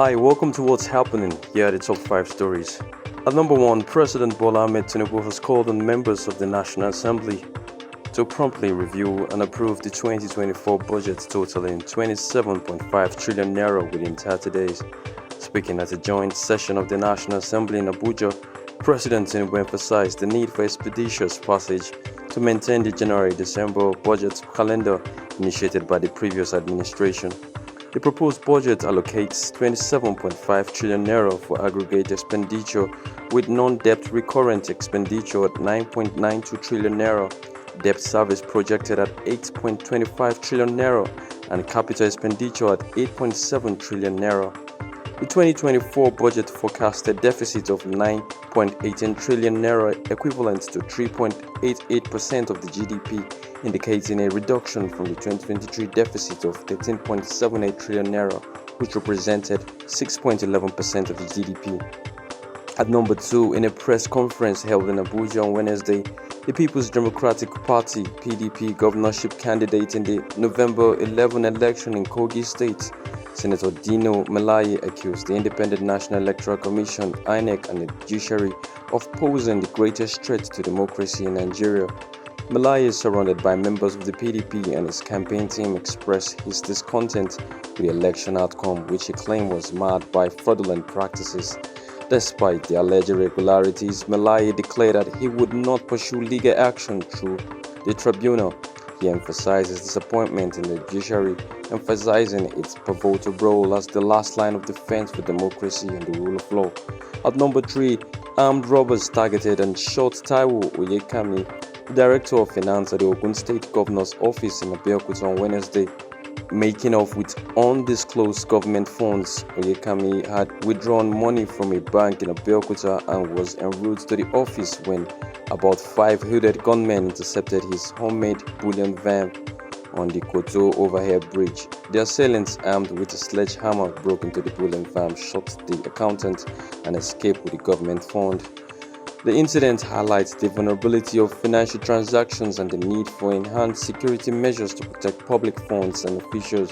Hi, welcome to What's Happening. Here are the top 5 stories. At number 1, President Bola Ahmed Tinubu has called on members of the National Assembly to promptly review and approve the 2024 budget totaling 27.5 trillion naira within 30 days. Speaking at a joint session of the National Assembly in Abuja, President Tinubu emphasized the need for expeditious passage to maintain the January-December budget calendar initiated by the previous administration. The proposed budget allocates 27.5 trillion naira for aggregate expenditure, with non-debt recurrent expenditure at 9.92 trillion naira, debt service projected at 8.25 trillion naira, and capital expenditure at 8.7 trillion naira. The 2024 budget forecasted deficit of 9.18 trillion naira, equivalent to 3.88% of the GDP, indicating a reduction from the 2023 deficit of 13.78 trillion naira, which represented 6.11% of the GDP. At number 2, in a press conference held in Abuja on Wednesday, the People's Democratic Party (PDP) governorship candidate in the November 11 election in Kogi State, Senator Dino Melaye, accused the Independent National Electoral Commission (INEC) and the judiciary of posing the greatest threat to democracy in Nigeria. Melaye is surrounded by members of the PDP, and his campaign team expressed his discontent with the election outcome, which he claimed was marred by fraudulent practices. Despite the alleged irregularities, Melaye declared that he would not pursue legal action through the Tribunal. He emphasized his disappointment in the judiciary, emphasizing its pivotal role as the last line of defense for democracy and the rule of law. At number 3, armed robbers targeted and shot Taiwo Oyekami, Director of Finance at the Ogun State Governor's Office in Abeokuta on Wednesday. Making off with undisclosed government funds, Oyekami had withdrawn money from a bank in Abeokuta and was en route to the office when about 5 hooded gunmen intercepted his homemade bullion van on the Koto overhead bridge. The assailants, armed with a sledgehammer, broke into the bullion van, shot the accountant, and escaped with the government fund. The incident highlights the vulnerability of financial transactions and the need for enhanced security measures to protect public funds and officials.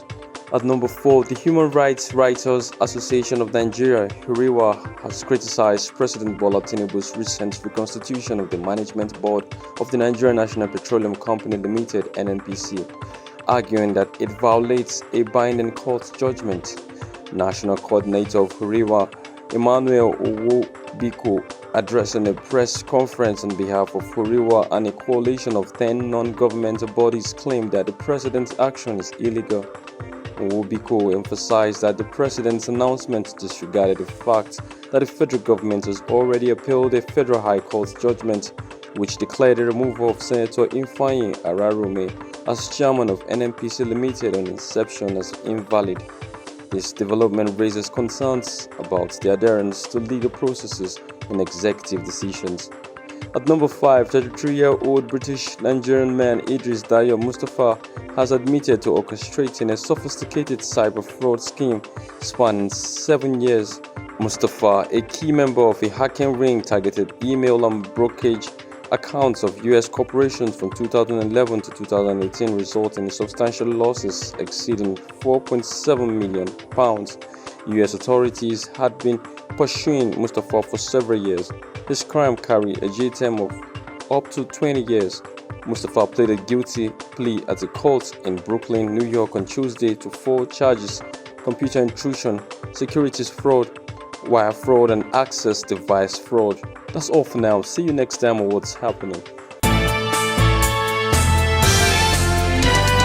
At number 4, the Human Rights Writers Association of Nigeria (HURIWA) has criticized President Bola Tinubu's recent reconstitution of the Management Board of the Nigerian National Petroleum Company Limited (NNPC), arguing that it violates a binding court judgment. National Coordinator of HURIWA, Emmanuel Biko, addressing a press conference on behalf of HURIWA and a coalition of 10 non-governmental bodies, claimed that the president's action is illegal. Biko emphasized that the president's announcement disregarded the fact that the federal government has already appealed a federal high court judgment which declared the removal of Senator Ifeanyi Ararume as chairman of NNPC Limited on inception as invalid. This development raises concerns about the adherence to legal processes in executive decisions. At number 5, 33-year-old British-Nigerian man Idris Dayo Mustafa has admitted to orchestrating a sophisticated cyber fraud scheme spanning 7 years. Mustafa, a key member of a hacking ring, targeted email and brokerage accounts of U.S. corporations from 2011 to 2018, resulting in substantial losses exceeding £4.7 million. U.S. authorities had been pursuing Mustafa for several years. This crime carried a jail term of up to 20 years. Mustafa pleaded guilty plea at a court in Brooklyn, New York on Tuesday to 4 charges: computer intrusion, securities fraud, wire fraud, and access device fraud. That's all for now. See you next time on What's Happening.